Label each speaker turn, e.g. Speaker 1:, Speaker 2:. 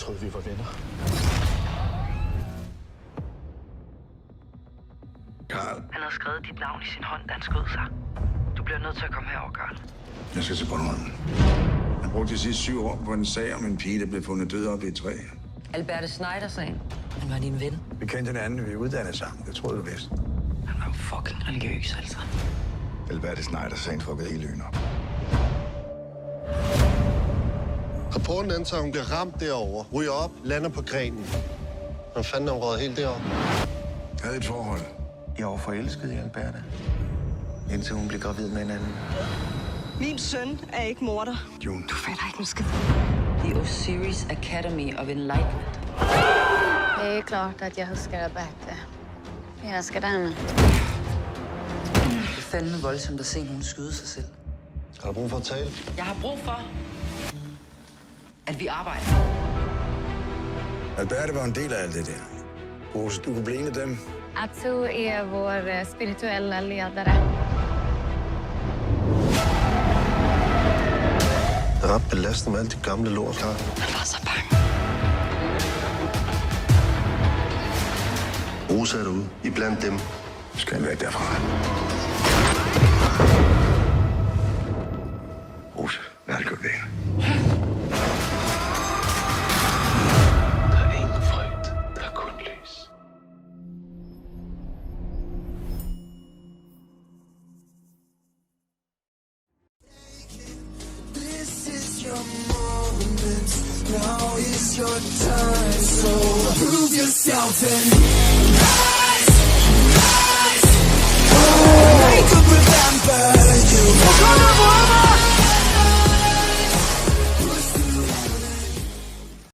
Speaker 1: troede, vi var venner.
Speaker 2: Karl,
Speaker 3: Han havde skrevet dit navn i sin hånd, da han skød sig. Du bliver nødt til at komme herover, Karl.
Speaker 2: jeg skal til Bornholm. Jeg brugte de sidste 7 år på en sag om en pige, der blev fundet død oppe i et træ.
Speaker 3: Alberte Schneider-sagen. Han var din ven.
Speaker 2: Vi kendte hinanden, vi uddannede sammen. Det troede du vidste.
Speaker 3: Han var jo fucking religiøs, altså.
Speaker 2: Alberte Schneider-sagen fuckede hele øen op.
Speaker 4: Rapporten antager, at hun bliver ramt derovre, ryger op, lander på grenen. Hvor fanden er hun røget helt deroppe?
Speaker 2: Jeg havde et forhold.
Speaker 5: Jeg var forelsket i Alberte, indtil hun blev gravid med en anden.
Speaker 6: Min søn er ikke morder.
Speaker 2: June.
Speaker 3: Du fatter ikke en skid. The Osiris Academy of Enlightenment.
Speaker 7: Det är klart att jag huskar Alberte. Jag älskar henne.
Speaker 3: Det er fandme voldsomt at se nogen skyde sig selv.
Speaker 4: Har du brug for at tale?
Speaker 3: Jeg har brug for, at vi arbejder.
Speaker 2: Alberte var en del af alt det der. Rose, du kunne blive en af dem.
Speaker 7: Atsu är vår spirituella ledare.
Speaker 4: Det er ret belastende med alt det gamle lort, Karl.
Speaker 3: Han var så bange.
Speaker 4: Rosa er derude, iblandt dem.
Speaker 2: Du skal væk derfra. Rose, hvad har det gjort ved hende?
Speaker 1: Der er ingen frygt, der er kun lys.
Speaker 8: This is your moment. Now is your time. So prove yourself and